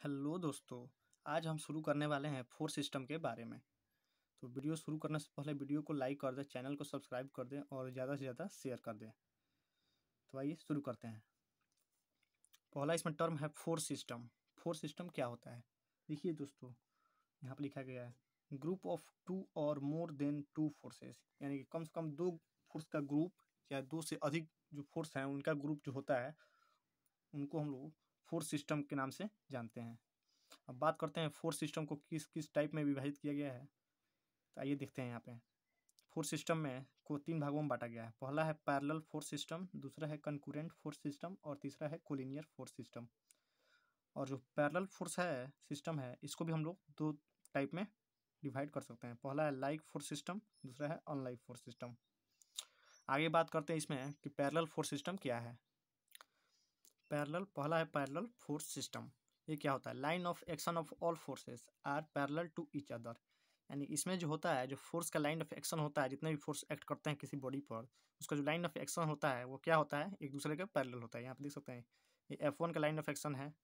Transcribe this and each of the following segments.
Hello दोस्तों, आज हम शुरू करने वाले हैं फोर्स सिस्टम के बारे में। तो वीडियो शुरू करने से पहले वीडियो को लाइक कर दें, चैनल को सब्सक्राइब कर दें और ज़्यादा से ज़्यादा शेयर कर दें। तो आइए शुरू करते हैं। पहला इसमें टर्म है फोर्स सिस्टम। फोर्स सिस्टम क्या होता है? देखिए दोस्तों, यहाँ पर लिखा गया है ग्रुप ऑफ टू और मोर देन टू फोर्सेस, यानी कि कम से कम दो फोर्स का ग्रुप या दो से अधिक जो फोर्स हैं उनका ग्रुप जो होता है उनको हम लोग फोर्स सिस्टम के नाम से जानते हैं। अब बात करते हैं फोर्स सिस्टम को किस किस टाइप में विभाजित किया गया है। तो आइए देखते हैं। यहाँ पे फोर्स सिस्टम में को तीन भागों में बांटा गया है। पहला है पैरेलल फोर्स सिस्टम, दूसरा है कंकरेंट फोर्स सिस्टम और तीसरा है कोलिनियर फोर्स सिस्टम। और जो पैरेलल फोर्स है सिस्टम है इसको भी हम लोग दो टाइप में डिवाइड कर सकते हैं। पहला है लाइक फोर्स सिस्टम, दूसरा है अनलाइक फोर्स सिस्टम। आगे बात करते हैं इसमें कि पैरेलल फोर्स सिस्टम क्या है। पहला है पैरेलल फोर्स सिस्टम। ये क्या होता है? Line of action of all forces are parallel to each other, यानी इसमें जो होता है, जो फोर्स का लाइन ऑफ एक्शन होता है, जितने भी फोर्स एक्ट करते हैं किसी बॉडी पर, उसका जो लाइन ऑफ एक्शन होता है वो क्या होता है? एक दूसरे के पैरेलल होता है। यहाँ पे देख सकते हैं ये F1 का लाइन ऑफ एक्शन है,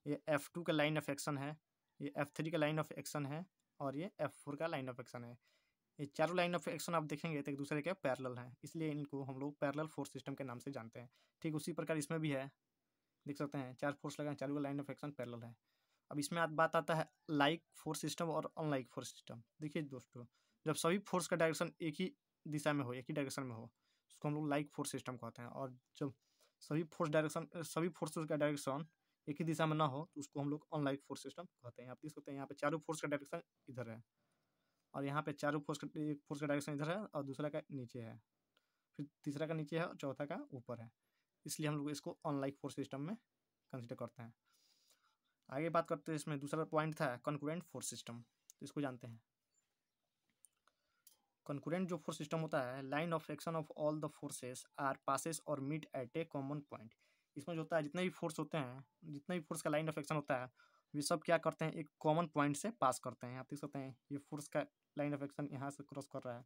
ये F2 का लाइन ऑफ एक्शन है, ये F3 का लाइन ऑफ एक्शन है और ये F4 का लाइन ऑफ एक्शन है। ये चारों लाइन ऑफ एक्शन आप देखेंगे तो एक दूसरे के पैरेलल हैं, इसलिए इनको हम लोग पैरेलल फोर्स सिस्टम के नाम से जानते हैं। ठीक उसी प्रकार इसमें भी है, देख सकते हैं चार फोर्स लगा है, चारों का लाइन ऑफ एक्शन पैरेलल है। अब इसमें बात आता है लाइक फोर्स सिस्टम और अनलाइक फोर्स सिस्टम। देखिए दोस्तों, जब सभी फोर्स का डायरेक्शन एक ही दिशा में हो, एक ही डायरेक्शन में हो, उसको हम लोग लाइक फोर्स सिस्टम कहते हैं। और जब सभी फोर्सेस का डायरेक्शन एक ही दिशा में ना हो तो उसको हम लोग अनलाइक फोर्स सिस्टम कहते हैं। आप देख सकते हैं यहाँ पे चारों फोर्स का डायरेक्शन इधर है और यहाँ पे चारों एक फोर्स का डायरेक्शन इधर है और दूसरा का नीचे है, फिर तीसरा का नीचे है और चौथा का ऊपर है, इसलिए हम लोग इसको अनलाइक फोर्स सिस्टम में कंसिडर करते हैं। आगे बात करते हैं, इसमें दूसरा पॉइंट था कंकरेंट फोर्स सिस्टम, तो इसको जानते हैं। कंकरेंट जो फोर्स सिस्टम होता है, line of action of all the forces are passes और meet at a common point. इसमें जो होता है, जितने भी फोर्स होते हैं, जितने भी फोर्स का लाइन ऑफ एक्शन होता है, वे सब क्या करते हैं? एक कॉमन पॉइंट से पास करते हैं। आप देख सकते हैं ये फोर्स का लाइन ऑफ एक्शन यहाँ से क्रॉस कर रहा है,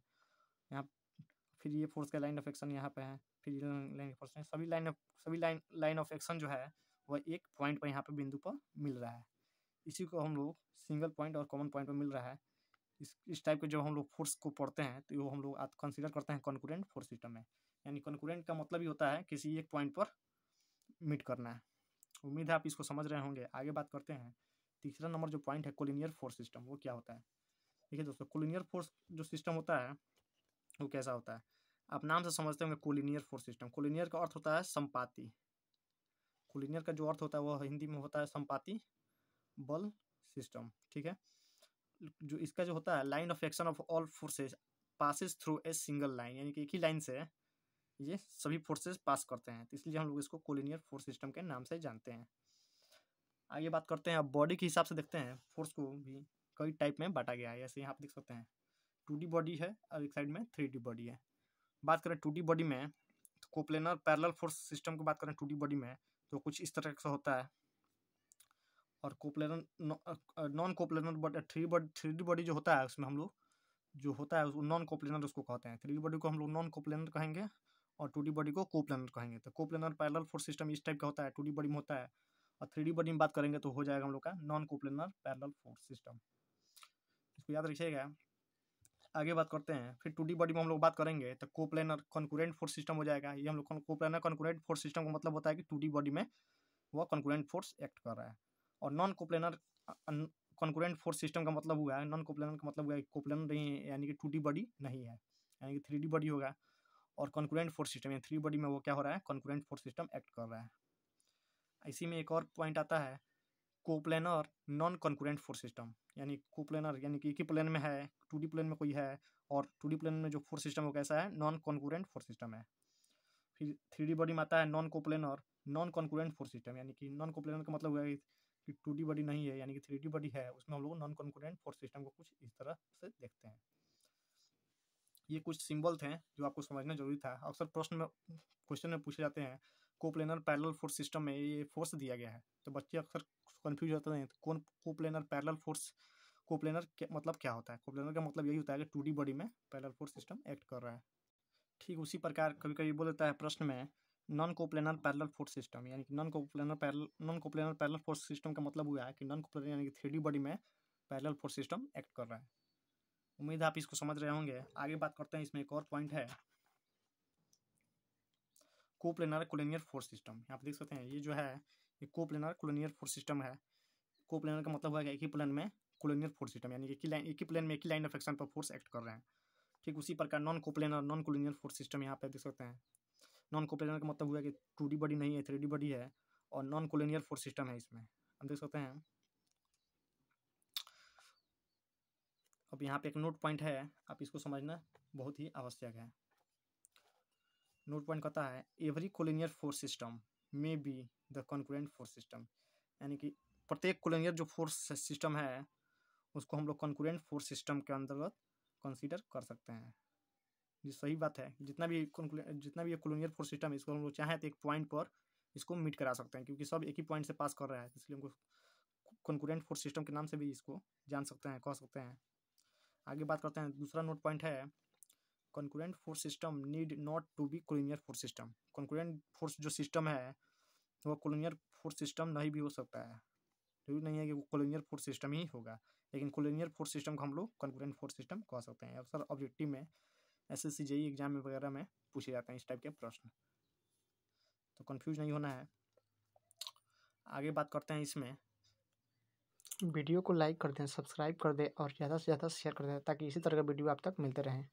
यहाँ फिर ये फोर्स का लाइन ऑफ एक्शन यहाँ पे है, फिर ये लाइन ऑफ एक्शन, सभी लाइन ऑफ एक्शन जो है वह एक पॉइंट पर यहाँ पे बिंदु पर मिल रहा है। इसी को हम लोग सिंगल पॉइंट और कॉमन पॉइंट पर मिल रहा है। इस टाइप के जब हम लोग फोर्स को पढ़ते हैं तो वो हम लोग कंसिडर करते हैं कॉन्करेंट फोर्स सिस्टम में। यानी कॉन्करेंट का मतलब ही होता है किसी एक पॉइंट पर मीट करना है। उम्मीद है आप इसको समझ रहे होंगे। आगे बात करते हैं, तीसरा नंबर जो पॉइंट है कोलिनियर फोर्स सिस्टम, वो क्या होता है? देखिए दोस्तों, कोलिनियर फोर्स जो सिस्टम होता है वो कैसा होता है? आप नाम से समझते होंगे कोलिनियर फोर्स सिस्टम। कोलिनियर का अर्थ होता है संपाती। कोलिनियर का जो अर्थ होता है वह हिंदी में होता है संपाती बल सिस्टम। ठीक है, जो इसका जो होता है line of action of all forces passes through a single line, यानी कि एक ही लाइन से ये सभी फोर्सेस पास करते हैं, तो इसलिए हम लोग इसको कोलिनियर फोर्स सिस्टम के नाम से जानते हैं। आगे बात करते हैं, अब बॉडी के हिसाब से देखते हैं। फोर्स को भी कई टाइप में बांटा गया है, जैसे यहाँ आप देख सकते हैं 2D बॉडी है और एक साइड में 3D बॉडी है। बात करें 2D बॉडी में, तो कोप्लेनर पैरेलल फोर्स सिस्टम की बात करें 2D बॉडी में तो कुछ इस तरह से होता है। और coplanar non coplanar body 3D body जो होता है उसमें हम लोग जो होता है नॉन कोप्लेनर उसको कहते हैं। 3D बॉडी को हम लोग नॉन कोप्लेनर कहेंगे और 2D बॉडी को कोप्लेनर कहेंगे। तो कोप्लेनर पैरेलल फोर्स सिस्टम इस टाइप का होता है, 2D बॉडी में होता है। और 3D बॉडी में बात करेंगे तो हो जाएगा हम लोग का non coplanar parallel force system, इसको याद रखिएगा। आगे बात करते हैं, फिर 2D बॉडी में हम लोग बात करेंगे तो कोप्लेनर कॉन्करेंट फोर्स सिस्टम हो जाएगा। ये हम लोग कोप्लेनर कॉन्करेंट फोर्स सिस्टम का मतलब होता है कि 2D बॉडी में वह कॉन्करेंट फोर्स एक्ट कर रहा है। और non coplanar concurrent force system का मतलब हुआ है, नॉन कोप्लेनर का मतलब हुआ है कोप्लेनर नहीं है, यानी कि 2D बॉडी नहीं है, यानी कि 3D बॉडी होगा। और कॉन्करेंट फोर्स सिस्टम यानी 3D बॉडी में वो क्या हो रहा है? कॉन्करेंट फोर्स सिस्टम एक्ट कर रहा है। इसी में एक और पॉइंट आता है coplanar non concurrent force system, यानी कोप्लेनर यानी कि एक ही प्लेन में है, 2D प्लेन में कोई है और 2D प्लेन में जो फोर्स सिस्टम वो कैसा है? नॉन कॉन्करेंट फोर्स सिस्टम है। फिर 3D बॉडी में आता है non coplanar non concurrent force system, यानी कि नॉन कोप्लेनर का मतलब हुआ कि 2D बॉडी नहीं है, यानी कि 3D बॉडी है, उसमें हम लोग नॉन कॉन्करेंट फोर्स सिस्टम को कुछ इस तरह से देखते हैं। ये कुछ सिंबल थे जो आपको समझना जरूरी था। अक्सर क्वेश्चन में पूछे जाते हैं कोप्लेनर पैरेलल फोर्स सिस्टम में ये फोर्स दिया गया है, तो बच्चे अक्सर कंफ्यूज होते हैं तो कौन कोप्लेनर पैरेलल फोर्स, कोप्लेनर मतलब क्या होता है? कोप्लेनर का मतलब यही होता है कि 2D बॉडी में पैरेलल फोर्स सिस्टम एक्ट कर रहा है। ठीक उसी प्रकार कभी कभी बोल देता है प्रश्न में non coplanar parallel force system, यानी कि non coplanar parallel force system का मतलब हुआ है कि नॉन कोप्लेनर यानी कि 3D बॉडी में पैरेलल फोर्स सिस्टम एक्ट कर रहा है। उम्मीद है आप इसको समझ रहे होंगे। आगे बात करते हैं, इसमें एक और पॉइंट है कोप्लेनर कोलिनियर फोर्स सिस्टम। यहाँ पे देख सकते हैं ये जो है ये कोप्लेनर कोलिनियर फोर्स सिस्टम है। कोप्लेनर का मतलब हुआ कि एक ही प्लेन में कोलिनियर फोर्स सिस्टम, यानी एक ही प्लेन में एक ही लाइन ऑफ एक्शन पर फोर्स एक्ट कर रहे हैं। ठीक उसी प्रकार non coplanar non collinear force system यहाँ पे देख सकते हैं। नॉन कोप्लेनर का मतलब हुआ कि 2D बॉडी नहीं है, 3D बॉडी है और नॉन कोलिनियर फोर्स सिस्टम है इसमें, हम देख सकते हैं। अब यहाँ पे एक नोट पॉइंट है, आप इसको समझना बहुत ही आवश्यक है। नोट पॉइंट कहता है every collinear force system may be the concurrent force system, यानी कि प्रत्येक कोलिनियर जो फोर्स सिस्टम है उसको हम लोग कॉन्करेंट फोर्स सिस्टम के अंतर्गत कंसीडर कर सकते हैं। ये सही बात है। जितना भी ये कोलिनियर फोर्स सिस्टम है इसको हम लोग चाहें तो एक पॉइंट पर इसको मीट करा सकते हैं, क्योंकि सब एक ही पॉइंट से पास कर रहा है, इसलिए हमको कॉन्करेंट फोर्स सिस्टम के नाम से भी इसको जान सकते हैं, कह सकते हैं। आगे बात करते हैं, दूसरा नोट पॉइंट है concurrent force system need not to be collinear force system. Concurrent force जो सिस्टम है वो कोलिनियर फोर्स सिस्टम नहीं भी हो सकता है। जरूरी नहीं है कि वो कोलिनियर फोर्स सिस्टम ही होगा, लेकिन कोलिनियर फोर्स सिस्टम को हम लोग कॉन्करेंट फोर्स सिस्टम कह सकते हैं। अक्सर ऑब्जेक्टिव में SSC JEE एग्जाम में वगैरह में पूछे जाते हैं इस टाइप के प्रश्न, तो कंफ्यूज नहीं होना है। आगे बात करते हैं, इसमें वीडियो को लाइक कर दें, सब्सक्राइब कर दें और ज़्यादा से ज़्यादा शेयर कर दें ताकि इसी तरह का वीडियो आप तक मिलते रहें।